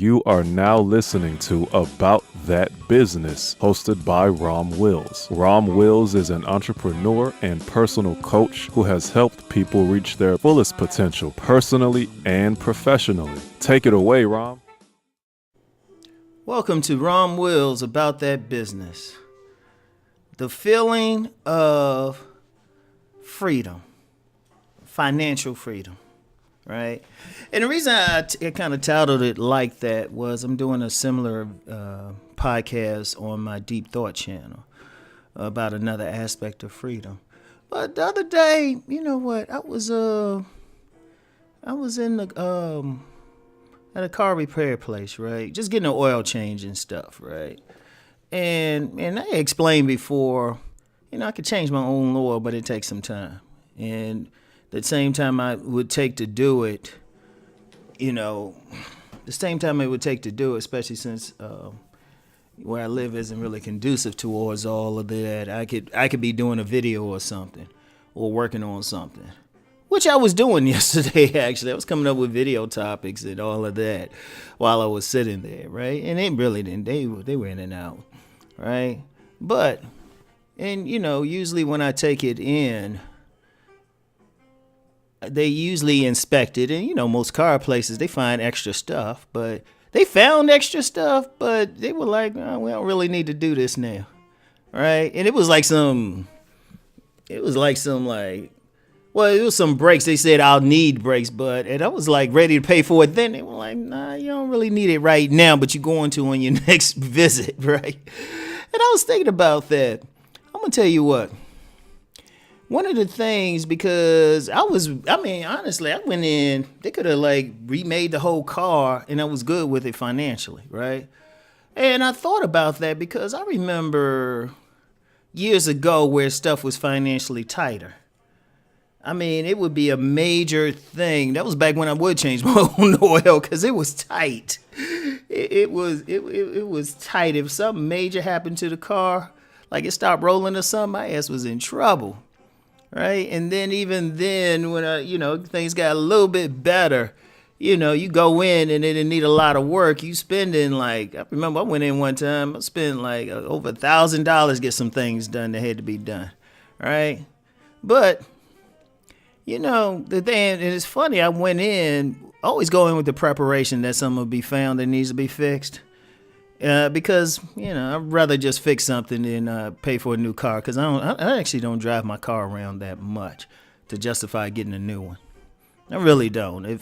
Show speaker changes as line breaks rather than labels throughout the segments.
You are now listening to About That Business, hosted by Rom Wills. Rom Wills is an entrepreneur and personal coach who has helped people reach their fullest potential personally and professionally. Take it away, Rom.
Welcome to Rom Wills, About That Business. The feeling of freedom, financial freedom, right? And the reason I kind of titled it like that was I'm doing a similar podcast on my Deep Thought channel about another aspect of freedom. But the other day, you know what? I was in the at a car repair place, right? Just getting an oil change and stuff, right? And I explained before, I could change my own oil, but it takes some time. And the same time I would take to do it, especially since where I live isn't really conducive towards all of that. I could be doing a video or something, or working on something, which I was doing yesterday. Actually, I was coming up with video topics and all of that while I was sitting there, right? And they really didn't. They were in and out, right? But usually when I take it in, they usually inspect it, and most car places, they find extra stuff, but they found extra stuff, but they were like, oh, we don't really need to do this now, right? And it was some brakes. They said I'll need brakes, and I was like ready to pay for it. Then they were like, nah, you don't really need it right now, but you're going to on your next visit, right? And I was thinking about that. I'm gonna tell you what. One of the things, because honestly, I went in, they could have remade the whole car and I was good with it financially, right? And I thought about that because I remember years ago where stuff was financially tighter. It would be a major thing. That was back when I would change my own oil because it was tight. It was tight. If something major happened to the car, like it stopped rolling or something, my ass was in trouble. Right. And then even then when things got a little bit better, you go in and it didn't need a lot of work. You spending I remember I went in one time, I spent over $1,000 to get some things done that had to be done. Right. But, the thing, and it's funny, I went in, always go in with the preparation that something will be found that needs to be fixed. Because, I'd rather just fix something than pay for a new car, because I actually don't drive my car around that much to justify getting a new one. I really don't. I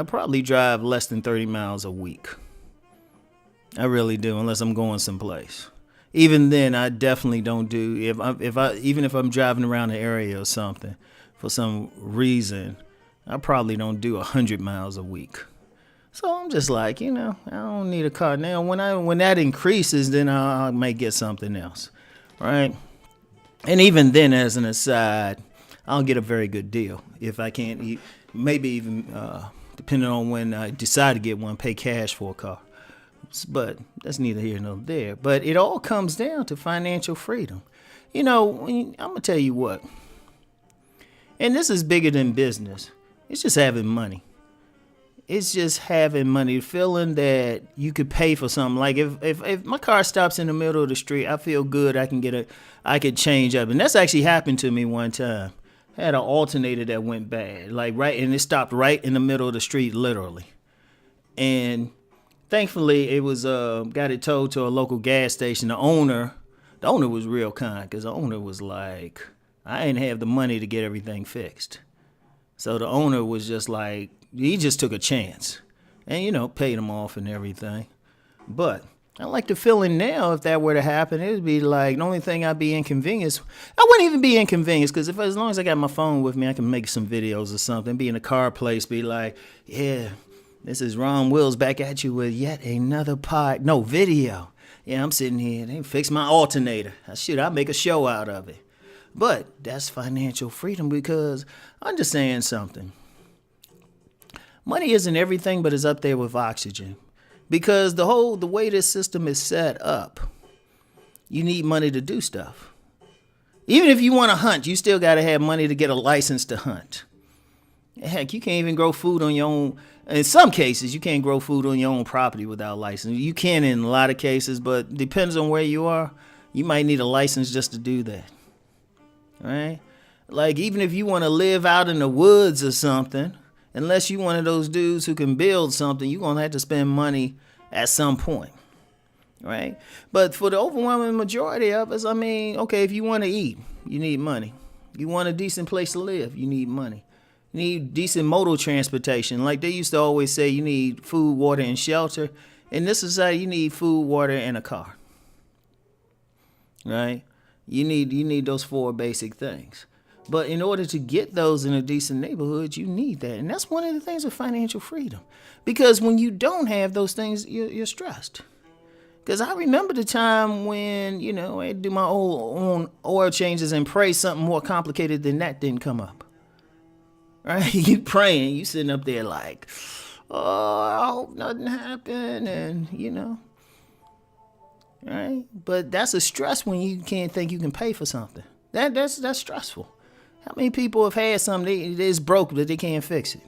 probably drive less than 30 miles a week. I really do, unless I'm going someplace. Even then, I definitely don't do, even if I'm driving around the area or something, for some reason, I probably don't do 100 miles a week. So I'm just I don't need a car now. When that increases, then I may get something else, right? And even then, as an aside, I'll get a very good deal if I can't. Maybe even depending on when I decide to get one, pay cash for a car. But that's neither here nor there. But it all comes down to financial freedom. I'm gonna tell you what. And this is bigger than business. It's just having money. It's just having money, feeling that you could pay for something. Like if my car stops in the middle of the street, I feel good. I could change up. And that's actually happened to me one time. I had an alternator that went bad, and it stopped right in the middle of the street, literally. And thankfully, it was got it towed to a local gas station. The owner was real kind, because the owner was like, I didn't have the money to get everything fixed. So the owner was just he just took a chance and, paid him off and everything. But I like the feeling now, if that were to happen, it would be the only thing I'd be inconvenienced. I wouldn't even be inconvenienced, because as long as I got my phone with me, I can make some videos or something, be in a car place, be like, yeah, this is Rom Wills back at you with yet another video. Yeah, I'm sitting here, they fix my alternator. I'll make a show out of it. But that's financial freedom, because understand something. Money isn't everything, but it's up there with oxygen. Because the way this system is set up, you need money to do stuff. Even if you want to hunt, you still got to have money to get a license to hunt. Heck, you can't even grow food on your own. In some cases, you can't grow food on your own property without license. You can in a lot of cases, but depends on where you are. You might need a license just to do that. Right? Like, even if you want to live out in the woods or something, unless you're one of those dudes who can build something, you're going to have to spend money at some point. Right? But for the overwhelming majority of us, I mean, okay, if you want to eat, you need money. You want a decent place to live, you need money. You need decent modal transportation. Like they used to always say, you need food, water, and shelter. In this society, you need food, water, and a car. Right? You need those 4 basic things. But in order to get those in a decent neighborhood, you need that. And that's one of the things with financial freedom. Because when you don't have those things, you're stressed. Because I remember the time when, I had to do my own oil changes and pray something more complicated than that didn't come up. Right? You praying, you sitting up there like, oh, I hope nothing happened, and, right? But that's a stress when you can't think you can pay for something. That's stressful. How many people have had something that is broke but they can't fix it?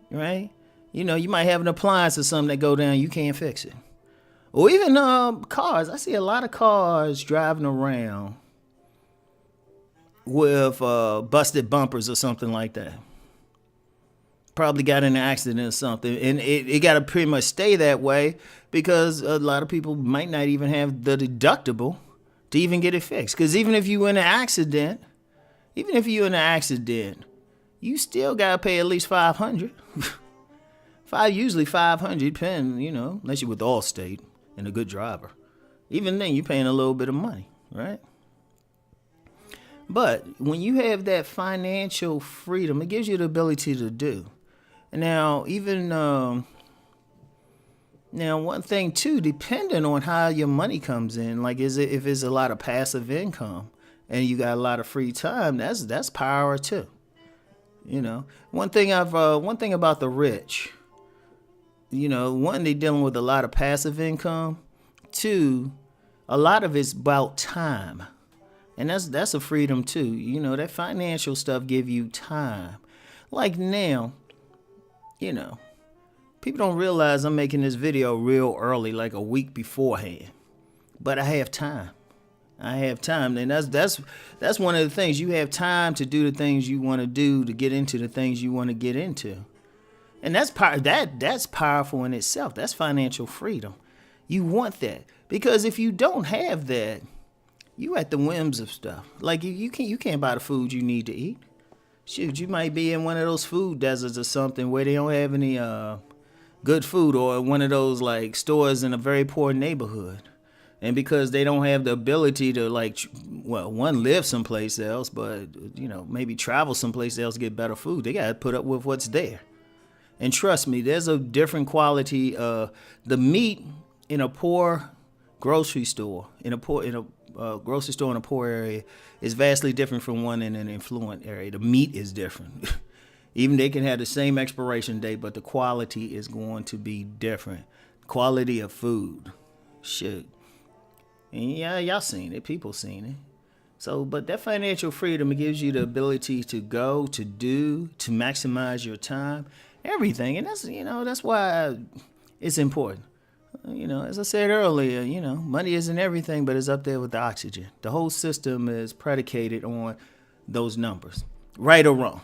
Right? You might have an appliance or something that go down, you can't fix it. Or even cars. I see a lot of cars driving around with busted bumpers or something like that. Probably got in an accident or something. And it got to pretty much stay that way because a lot of people might not even have the deductible to even get it fixed. Because even if you're in an accident, you still got to pay at least $500. Usually $500, depending, unless you're with Allstate and a good driver. Even then, you're paying a little bit of money, right? But when you have that financial freedom, it gives you the ability to do. Now, even one thing too, depending on how your money comes in, like if it's a lot of passive income and you got a lot of free time, that's power too. One thing about the rich, one, they dealing with a lot of passive income. 2, a lot of it's about time. And that's a freedom too. That financial stuff give you time. Like now, people don't realize I'm making this video real early, like a week beforehand. But I have time. And that's one of the things. You have time to do the things you want to do, to get into the things you want to get into. And that's powerful in itself. That's financial freedom. You want that. Because if you don't have that, you at the whims of stuff. Like you can't buy the food you need to eat. Shoot, you might be in one of those food deserts or something where they don't have any good food, or one of those like stores in a very poor neighborhood. And because they don't have the ability to live someplace else, but maybe travel someplace else to get better food, they got to put up with what's there. And trust me, there's a different quality. The meat in a poor grocery store, in a grocery store in a poor area, is vastly different from one in an affluent area. The meat is different. Even they can have the same expiration date, but the quality is going to be different. Quality of food. Shit. And yeah, y'all seen it. People seen it. So, but that financial freedom, it gives you the ability to go, to do, to maximize your time, everything. And that's why it's important. As I said earlier, money isn't everything, but it's up there with the oxygen. The whole system is predicated on those numbers, right or wrong.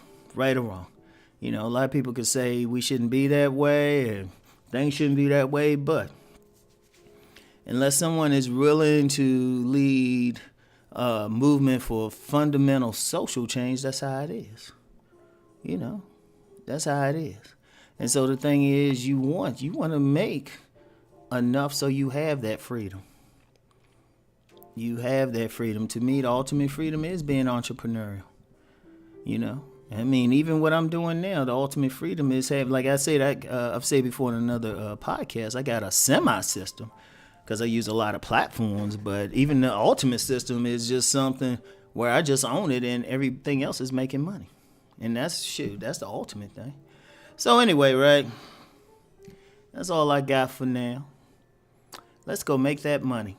A lot of people could say we shouldn't be that way and things shouldn't be that way, but unless someone is willing to lead a movement for fundamental social change, that's how it is. That's how it is. And so the thing is, you want to make enough so you have that freedom. You have that freedom. To me, the ultimate freedom is being entrepreneurial. I mean, even what I'm doing now, the ultimate freedom is like I said, I've said before in another podcast, I got a semi-system because I use a lot of platforms, but even the ultimate system is just something where I just own it and everything else is making money. And that's the ultimate thing. So anyway, right, that's all I got for now. Let's go make that money.